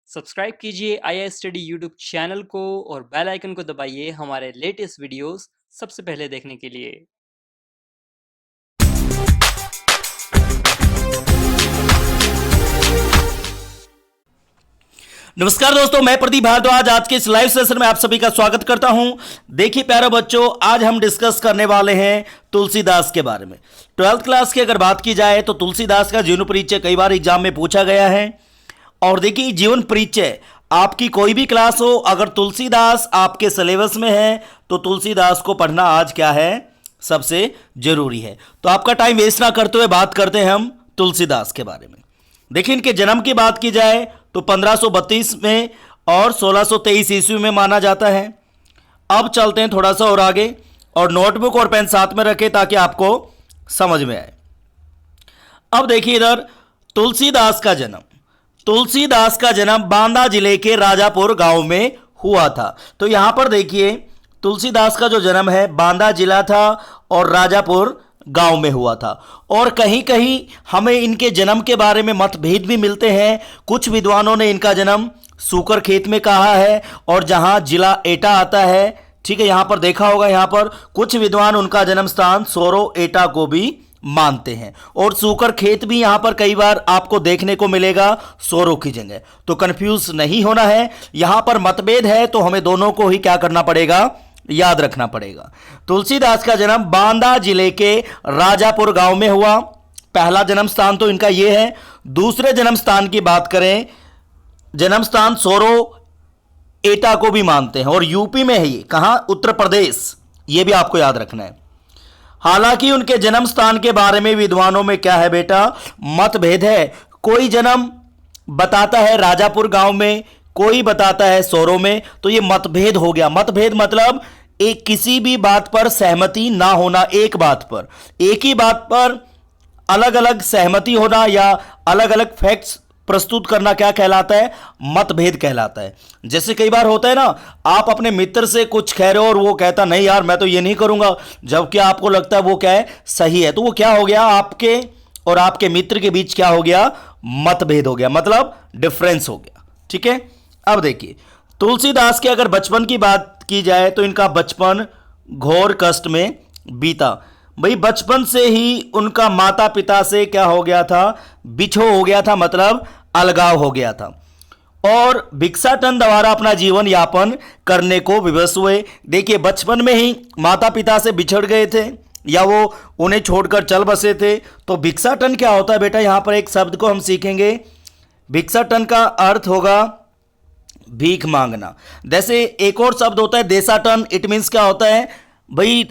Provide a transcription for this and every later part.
Subscribe कीजिए IAS study YouTube channel को और बेल आइकन को दबाइए हमारे लेटेस्ट वीडियोस सबसे पहले देखने के लिए। नमस्कार दोस्तों, मैं प्रदीप भारद्वाज आज के इस लाइव सेशन में आप सभी का स्वागत करता हूं। देखिए प्यारे बच्चों, आज हम डिस्कस करने वाले हैं तुलसीदास के बारे में। 12th क्लास की अगर बात की जाए तो तुलसीदास का जीवन परिचय कई बार एग्जाम में पूछा गया है। और देखिए जीवन परिचय आपकी कोई भी क्लास हो, अगर तुलसीदास आपके सिलेबस में है तो तुलसीदास को पढ़ना आज क्या है, सबसे जरूरी है। तो आपका टाइम वेस्ट ना करते हुए बात करते हैं हम तुलसीदास के बारे में। देखिए इनके जन्म की बात की जाए तो 1532 में और 1623 ईस्वी में माना जाता है। अब चलते हैं थोड़ा सा और आगे, और नोटबुक और पेन साथ में रखें ताकि आपको समझ में आए। अब देखिए इधर तुलसीदास का जन्म बांदा जिले के राजापुर गांव में हुआ था। तो यहां पर देखिए तुलसीदास का जो जन्म है बांदा जिला था और राजापुर गांव में हुआ था। और कहीं कहीं हमें इनके जन्म के बारे में मतभेद भी मिलते हैं। कुछ विद्वानों ने इनका जन्म सूकर खेत में कहा है और जहां जिला एटा आता है, ठीक है, यहां पर देखा होगा, यहां पर कुछ विद्वान उनका जन्म स्थान सोरो एटा को भी मानते हैं। और सूकर खेत भी यहां पर कई बार आपको देखने को मिलेगा सोरो की जगह। तो कंफ्यूज नहीं होना है, यहां पर मतभेद है तो हमें दोनों को ही क्या करना पड़ेगा, याद रखना पड़ेगा। तुलसीदास का जन्म बांदा जिले के राजापुर गांव में हुआ। पहला जन्म स्थान तो इनका यह है। दूसरे जन्म स्थान की बात करें, जन्म स्थान सोरो एटा को भी मानते हैं और यूपी में है ये, कहां, उत्तर प्रदेश, यह भी आपको याद रखना है। हालांकि उनके जन्म स्थान के बारे में विद्वानों में क्या है बेटा, मतभेद है। कोई जन्म बताता है राजापुर गांव में, कोई बताता है सोरो में। तो ये मतभेद हो गया। मतभेद मतलब एक किसी भी बात पर सहमति ना होना, एक बात पर, एक ही बात पर अलग अलग सहमति होना या अलग अलग फैक्ट्स प्रस्तुत करना क्या कहलाता है, मतभेद कहलाता है। जैसे कई बार होता है ना, आप अपने मित्र से कुछ कह रहे हो और वो कहता नहीं यार मैं तो ये नहीं करूंगा, जबकि आपको लगता है वो क्या है, सही है। तो वो क्या हो गया, आपके और आपके मित्र के बीच क्या हो गया, मतभेद हो गया, मतलब डिफरेंस हो गया। ठीक है। अब देखिए तुलसीदास के अगर बचपन की बात की जाए तो इनका बचपन घोर कष्ट में बीता। भाई बचपन से ही उनका माता पिता से क्या हो गया था, बिछो हो गया था, मतलब अलगाव हो गया था। और भिक्षाटन द्वारा अपना जीवन यापन करने को विवश हुए। देखिए बचपन में ही माता पिता से बिछड़ गए थे या वो उन्हें छोड़कर चल बसे थे। तो भिक्षाटन क्या होता है बेटा, यहां पर एक शब्द को हम सीखेंगे। भिक्षाटन का अर्थ होगा भीख मांगना। जैसे एक और शब्द होता है देशाटन, इट मीन्स क्या होता है भाई,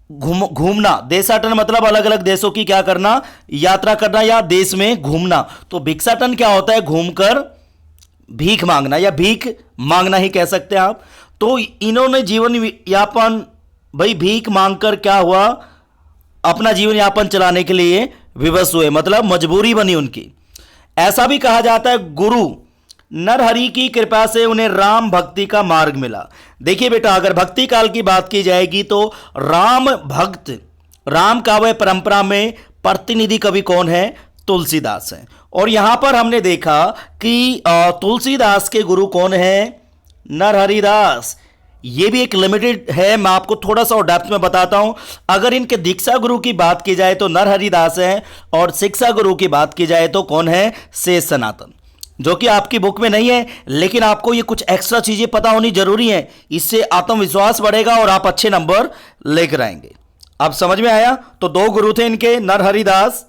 घूमना। देशाटन मतलब अलग अलग देशों की क्या करना, यात्रा करना या देश में घूमना। तो भिक्षाटन क्या होता है, घूमकर भीख मांगना या भीख मांगना ही कह सकते हैं आप। तो इन्होंने जीवन यापन भाई भीख मांगकर क्या हुआ, अपना जीवन यापन चलाने के लिए विवश हुए, मतलब मजबूरी बनी उनकी। ऐसा भी कहा जाता है गुरु नरहरि की कृपा से उन्हें राम भक्ति का मार्ग मिला। देखिए बेटा अगर भक्ति काल की बात की जाएगी तो राम भक्त, राम काव्य परंपरा में प्रतिनिधि कवि कौन है, तुलसीदास है। और यहां पर हमने देखा कि तुलसीदास के गुरु कौन है, नरहरि दास। ये भी एक लिमिटेड है, मैं आपको थोड़ा सा और डेप्थ में बताता हूं। अगर इनके दीक्षा गुरु की बात की जाए तो नरहरि दास है, और शिक्षा गुरु की बात की जाए तो कौन है, शेष सनातन, जो कि आपकी बुक में नहीं है, लेकिन आपको ये कुछ एक्स्ट्रा चीजें पता होनी जरूरी है। इससे आत्मविश्वास बढ़ेगा और आप अच्छे नंबर लेकर आएंगे। अब समझ में आया। तो दो गुरु थे इनके, नरहरि दास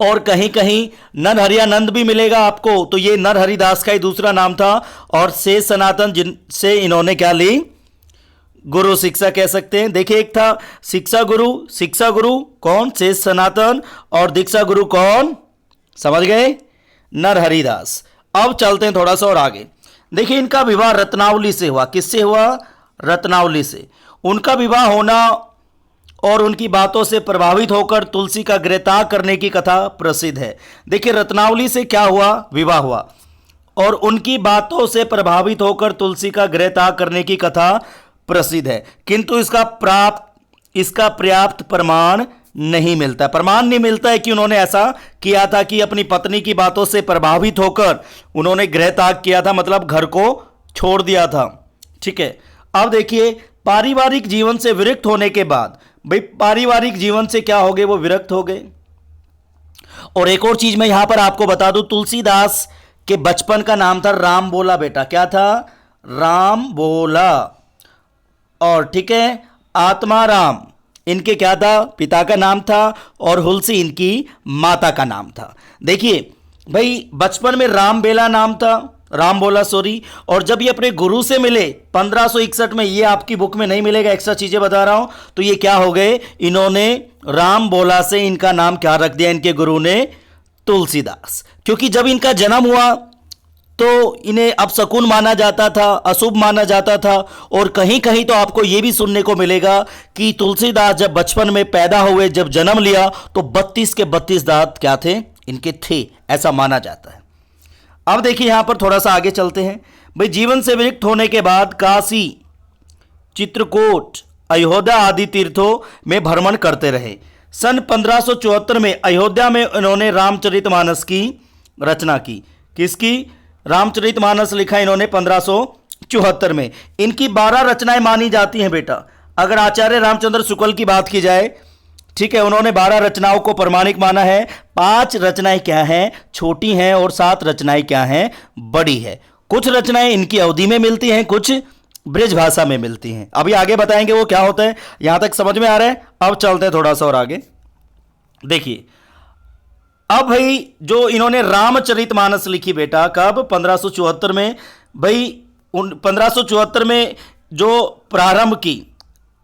और कहीं कहीं नरहरियानंद भी मिलेगा आपको। तो ये नरहरि दास का ही दूसरा नाम था। और शेष सनातन जिनसे इन्होंने क्या ली, गुरु शिक्षा कह सकते हैं। देखिए एक था शिक्षा गुरु कौन, शेष सनातन, और दीक्षा गुरु कौन, समझ गए, नरहरि दास। अब चलते हैं थोड़ा सा और आगे। देखिए इनका विवाह रत्नावली से हुआ। किससे हुआ, रत्नावली से। उनका विवाह होना और उनकी बातों से प्रभावित होकर तुलसी का गृहत्याग करने की कथा प्रसिद्ध है। देखिए रत्नावली से क्या हुआ, विवाह हुआ, और उनकी बातों से प्रभावित होकर तुलसी का गृहत्याग करने की कथा प्रसिद्ध है, किंतु इसका पर्याप्त प्रमाण नहीं मिलता। प्रमाण नहीं मिलता है कि उन्होंने ऐसा किया था कि अपनी पत्नी की बातों से प्रभावित होकर उन्होंने गृह त्याग किया था, मतलब घर को छोड़ दिया था। ठीक है, अब देखिए पारिवारिक जीवन से विरक्त होने के बाद, भाई पारिवारिक जीवन से क्या हो गए, वो विरक्त हो गए। और एक और चीज मैं यहां पर आपको बता दूं, तुलसीदास के बचपन का नाम था राम बोला बेटा। क्या था? राम बोला। और ठीक है, आत्माराम इनके क्या था? पिता का नाम था, और हुलसी इनकी माता का नाम था। देखिए भाई बचपन में राम बेला नाम था, राम बोला सॉरी। और जब ये अपने गुरु से मिले 1561 में, ये आपकी बुक में नहीं मिलेगा, एक्स्ट्रा चीजें बता रहा हूं, तो ये क्या हो गए, इन्होंने राम बोला से इनका नाम क्या रख दिया इनके गुरु ने? तुलसीदास। क्योंकि जब इनका जन्म हुआ तो इन्हें अपशकुन माना जाता था, अशुभ माना जाता था। और कहीं कहीं तो आपको यह भी सुनने को मिलेगा कि तुलसीदास जब बचपन में पैदा हुए, जब जन्म लिया, तो 32 के 32 दांत क्या थे? इनके थे, ऐसा माना जाता है। अब देखिए यहां पर थोड़ा सा आगे चलते हैं। भाई जीवन से विरक्त होने के बाद काशी, चित्रकूट, अयोध्या आदि तीर्थों में भ्रमण करते रहे। सन 1574 में अयोध्या में इन्होंने रामचरितमानस की रचना की। किसकी? रामचरितमानस लिखा इन्होंने 1574 में। इनकी 12 रचनाएं मानी जाती हैं बेटा। अगर आचार्य रामचंद्र शुक्ल की बात की जाए, ठीक है, उन्होंने 12 रचनाओं को प्रमाणिक माना है। 5 रचनाएं क्या हैं? छोटी हैं, और 7 रचनाएं क्या हैं? बड़ी है। कुछ रचनाएं इनकी अवधि में मिलती हैं, कुछ ब्रज भाषा में मिलती हैं। अभी आगे बताएंगे वो क्या होता है। यहां तक समझ में आ रहा है? अब चलते हैं थोड़ा सा और आगे। देखिए अब भाई जो इन्होंने रामचरितमानस लिखी बेटा, कब? 1574 में। भाई 1574 में जो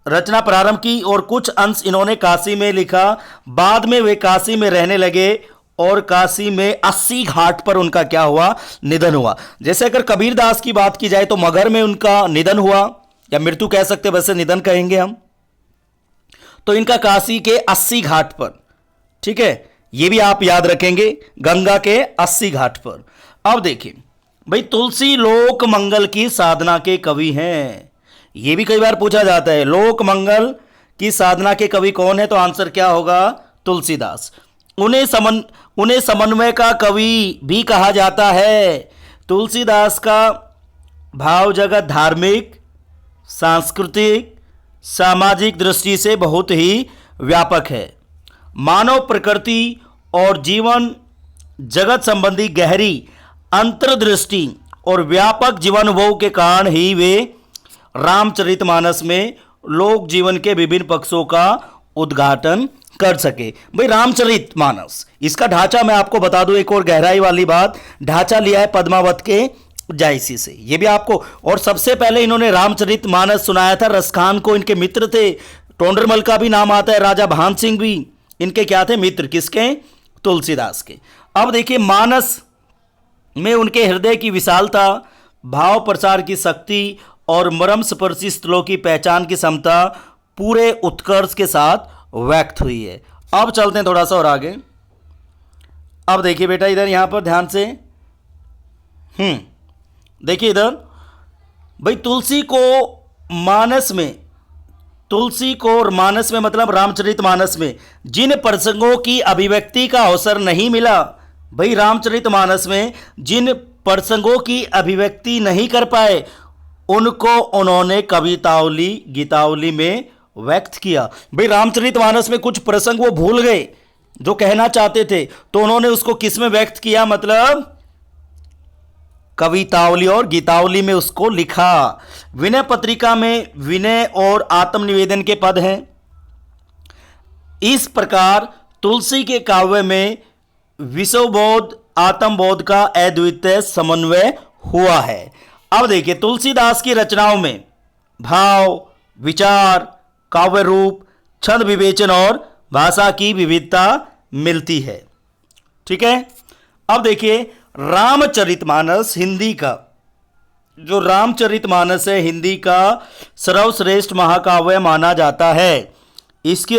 रचना प्रारंभ की, और कुछ अंश इन्होंने काशी में लिखा। बाद में वे काशी में रहने लगे, और काशी में 80 घाट पर उनका क्या हुआ? निधन हुआ। जैसे अगर कबीरदास की बात की जाए तो मगहर में उनका निधन हुआ, या मृत्यु कह सकते, वैसे निधन कहेंगे हम। तो इनका काशी के 80 घाट पर, ठीक है, ये भी आप याद रखेंगे, गंगा के 80 घाट पर। अब देखिए भाई तुलसी लोक मंगल की साधना के कवि हैं। यह भी कई बार पूछा जाता है, लोक मंगल की साधना के कवि कौन है? तो आंसर क्या होगा? तुलसीदास। उन्हें समन्वय का कवि भी कहा जाता है। तुलसीदास का भाव जगत धार्मिक, सांस्कृतिक, सामाजिक दृष्टि से बहुत ही व्यापक है। मानव प्रकृति और जीवन जगत संबंधी गहरी अंतर्दृष्टि और व्यापक जीवन अनुभव के कारण ही वे रामचरितमानस में लोक जीवन के विभिन्न पक्षों का उद्घाटन कर सके। भाई रामचरितमानस, इसका ढांचा मैं आपको बता दूं, एक और गहराई वाली बात, ढांचा लिया है पद्मावत के जायसी से, ये भी आपको। और सबसे पहले इन्होंने रामचरितमानस सुनाया था रसखान को, इनके मित्र थे। टोंडरमल का भी नाम आता है, राजा भान सिंह भी इनके क्या थे? मित्र। किसके? तुलसीदास के। अब देखिए मानस में उनके हृदय की विशालता, भाव प्रसार की शक्ति और मरम स्पर्शी स्थलों की पहचान की क्षमता पूरे उत्कर्ष के साथ व्यक्त हुई है। अब चलते हैं थोड़ा सा और आगे। अब देखिए बेटा इधर, यहां पर ध्यान से देखिए इधर, भाई तुलसी को मानस में मतलब रामचरितमानस में जिन प्रसंगों की अभिव्यक्ति का अवसर नहीं मिला, भाई रामचरितमानस में जिन प्रसंगों की अभिव्यक्ति नहीं कर पाए, उनको उन्होंने कवितावली, गीतावली में व्यक्त किया। भाई रामचरितमानस में कुछ प्रसंग वो भूल गए जो कहना चाहते थे, तो उन्होंने उसको किस में व्यक्त किया? मतलब कवितावली और गीतावली में उसको लिखा। विनय पत्रिका में विनय और आत्मनिवेदन के पद हैं। इस प्रकार तुलसी के काव्य में विश्वबोध, आत्मबोध का अद्वितीय समन्वय हुआ है। अब देखिए तुलसीदास की रचनाओं में भाव, विचार, काव्य रूप, छंद विवेचन और भाषा की विविधता मिलती है। ठीक है, अब देखिए रामचरितमानस हिंदी का, जो रामचरितमानस है हिंदी का सर्वश्रेष्ठ महाकाव्य माना जाता है। इसकी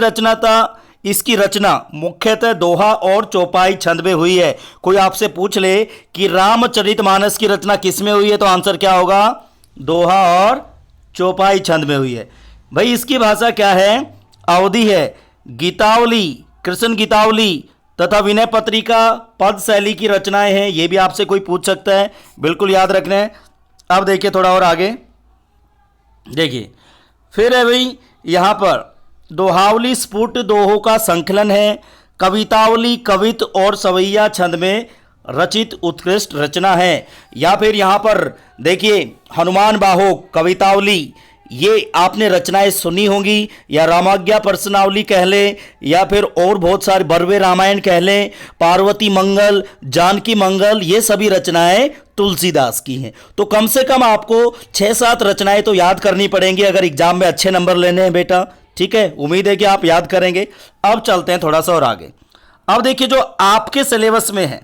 रचना मुख्यतः दोहा और चौपाई छंद में हुई है। कोई आपसे पूछ ले कि रामचरितमानस की रचना किस में हुई है, तो आंसर क्या होगा? दोहा और चौपाई छंद में हुई है। भाई इसकी भाषा क्या है? अवधी है। गीतावली, कृष्ण गीतावली तथा विनय पत्रिका पद शैली की रचनाएं हैं। ये भी आपसे कोई पूछ सकता है, बिल्कुल याद रखना है। अब देखिए थोड़ा और आगे देखिए, फिर है भाई यहाँ पर दोहावली स्फुट दोहों का संकलन है। कवितावली कवित और सवैया छंद में रचित उत्कृष्ट रचना है। या फिर यहाँ पर देखिए हनुमान बाहो कवितावली, ये आपने रचनाएं सुनी होंगी, या रामाज्ञा प्रश्नावली कह लें, या फिर और बहुत सारे बरवे रामायण कह लें, पार्वती मंगल, जानकी मंगल, ये सभी रचनाएं तुलसीदास की हैं। तो कम से कम आपको 6-7 रचनाएं तो याद करनी पड़ेंगी अगर एग्जाम में अच्छे नंबर लेने हैं बेटा। ठीक है, उम्मीद है कि आप याद करेंगे। अब चलते हैं थोड़ा सा और आगे। अब देखिए जो आपके सिलेबस में है,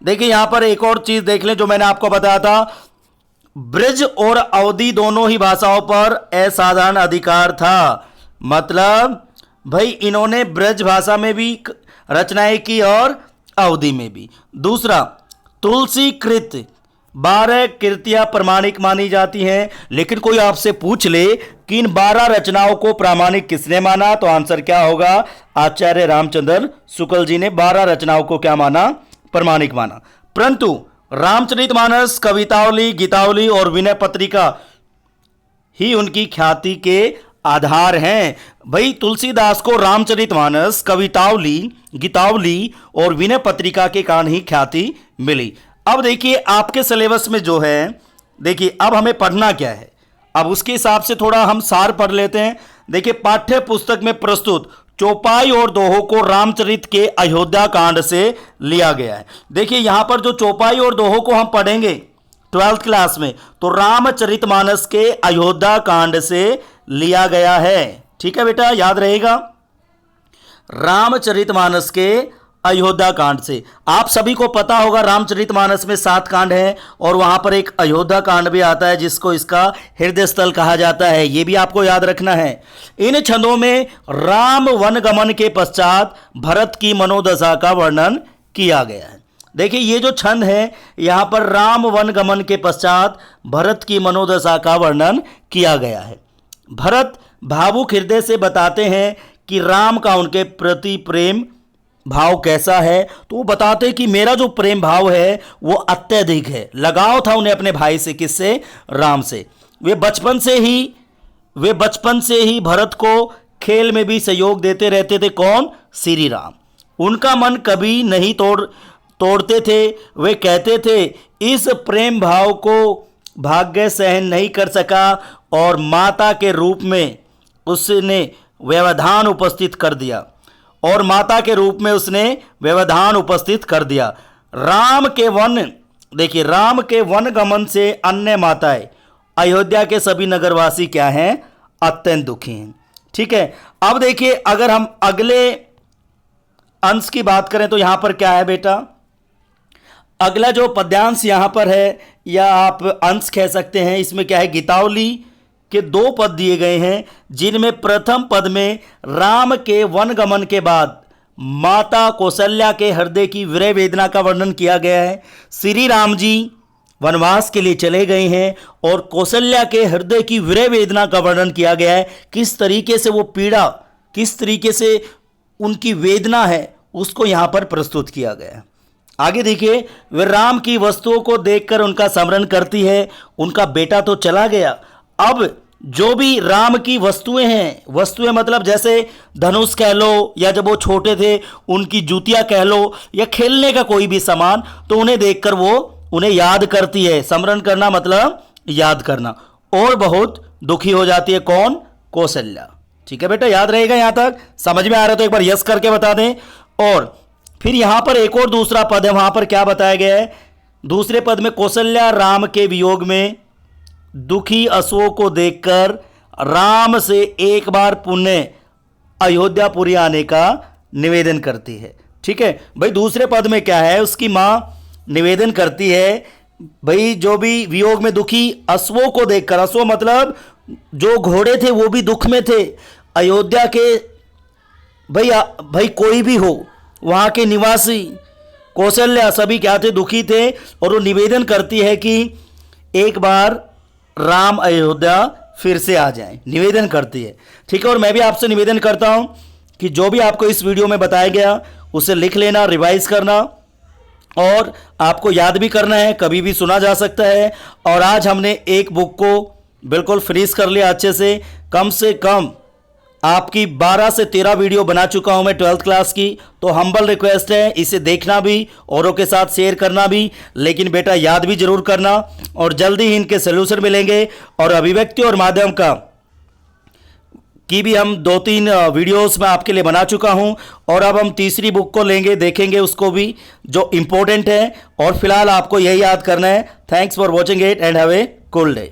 देखिए यहां पर एक और चीज देख लें जो मैंने आपको बताया था, ब्रज और अवधी दोनों ही भाषाओं पर असाधारण अधिकार था। मतलब भाई इन्होंने ब्रज भाषा में भी रचनाएं की और अवधी में भी। दूसरा, तुलसी कृत 12 कृतियां प्रमाणिक मानी जाती हैं। लेकिन कोई आपसे पूछ ले कि इन 12 रचनाओं को प्रामाणिक किसने माना, तो आंसर क्या होगा? आचार्य रामचंद्र शुक्ल जी ने 12 रचनाओं को क्या माना? प्रमाणिक माना। परंतु रामचरितमानस, कवितावली, गीतावली और विनय पत्रिका ही उनकी ख्याति के आधार हैं। भाई तुलसीदास को रामचरितमानस, कवितावली, गीतावली और विनय पत्रिका के कारण ही ख्याति मिली। अब देखिए आपके सिलेबस में जो है, देखिए अब हमें पढ़ना क्या है, अब उसके हिसाब से थोड़ा हम सार पढ़ लेते हैं। देखिए पाठ्य पुस्तक में प्रस्तुत चौपाई और दोहों को रामचरित के अयोध्या कांड से लिया गया है। देखिए यहां पर जो चौपाई और दोहों को हम पढ़ेंगे 12th क्लास में, तो रामचरितमानस के अयोध्या कांड से लिया गया है। ठीक है बेटा, याद रहेगा, रामचरितमानस के अयोध्या कांड से। आप सभी को पता होगा रामचरितमानस में 7 कांड हैं और वहां पर एक अयोध्या कांड भी आता है जिसको इसका हृदय स्थल कहा जाता है। यह भी आपको याद रखना है। इन छंदों में राम वनगमन के पश्चात भरत की मनोदशा का वर्णन किया गया है। देखिए ये जो छंद है यहां पर राम वनगमन के पश्चात भरत की मनोदशा का वर्णन किया गया है। भरत भावुक हृदय से बताते हैं कि राम का उनके प्रति प्रेम भाव कैसा है। तो वो बताते कि मेरा जो प्रेम भाव है वो अत्यधिक है। लगाव था उन्हें अपने भाई से, किससे? राम से। वे बचपन से ही भरत को खेल में भी सहयोग देते रहते थे। कौन? श्री राम। उनका मन कभी नहीं तोड़ते थे। वे कहते थे इस प्रेम भाव को भाग्य सहन नहीं कर सका और माता के रूप में उसने व्यवधान उपस्थित कर दिया। राम के वन, देखिए राम के वन गमन से अन्य माताएं, अयोध्या के सभी नगरवासी क्या हैं? अत्यंत दुखी हैं। ठीक है, अब देखिए अगर हम अगले अंश की बात करें तो यहां पर क्या है बेटा? अगला जो पद्यांश यहां पर है या आप अंश कह सकते हैं, इसमें क्या है? गीतावली के 2 पद दिए गए हैं जिनमें प्रथम पद में राम के वनगमन के बाद माता कौशल्या के हृदय की विरह वेदना का वर्णन किया गया है। श्री राम जी वनवास के लिए चले गए हैं और कौशल्या के हृदय की विरह वेदना का वर्णन किया गया है। किस तरीके से वो पीड़ा, किस तरीके से उनकी वेदना है, उसको यहां पर प्रस्तुत किया गया है। आगे देखिए, वे राम की वस्तुओं को देखकर उनका स्मरण करती है। उनका बेटा तो चला गया, अब जो भी राम की वस्तुएं हैं, वस्तुएं मतलब जैसे धनुष कह लो, या जब वो छोटे थे उनकी जूतियां कह लो, या खेलने का कोई भी सामान, तो उन्हें देखकर वो उन्हें याद करती है। स्मरण करना मतलब याद करना, और बहुत दुखी हो जाती है। कौन? कौशल्या। ठीक है बेटा, याद रहेगा यहां तक? समझ में आ रहा है तो एक बार यस करके बता दें। और फिर यहां पर एक और दूसरा पद है, वहां पर क्या बताया गया है? दूसरे पद में कौशल्या राम के वियोग में दुखी अश्वों को देखकर राम से एक बार पुण्य अयोध्यापुरी आने का निवेदन करती है। ठीक है भाई, दूसरे पद में क्या है? उसकी मां निवेदन करती है भाई जो भी वियोग में दुखी अश्वों को देखकर, अश्व मतलब जो घोड़े थे वो भी दुख में थे। अयोध्या के भाई कोई भी हो, वहां के निवासी, कौशल्या, सभी क्या थे? दुखी थे। और वो निवेदन करती है कि एक बार राम अयोध्या फिर से आ जाएं, निवेदन करती है। ठीक है, और मैं भी आपसे निवेदन करता हूं कि जो भी आपको इस वीडियो में बताया गया उसे लिख लेना, रिवाइज करना और आपको याद भी करना है, कभी भी सुना जा सकता है। और आज हमने एक बुक को बिल्कुल फिनिश कर लिया अच्छे से कम आपकी 12 से 13 वीडियो बना चुका हूं मैं 12th क्लास की। तो हम्बल रिक्वेस्ट है इसे देखना भी, औरों के साथ शेयर करना भी, लेकिन बेटा याद भी जरूर करना। और जल्दी ही इनके सोल्यूशन मिलेंगे। और अभिव्यक्ति और माध्यम की भी हम 2-3 वीडियोस मैं आपके लिए बना चुका हूं। और अब हम तीसरी बुक को लेंगे, देखेंगे उसको भी, जो इंपॉर्टेंट है। और फिलहाल आपको यही याद करना है। Thanks for watching it and have a cool day.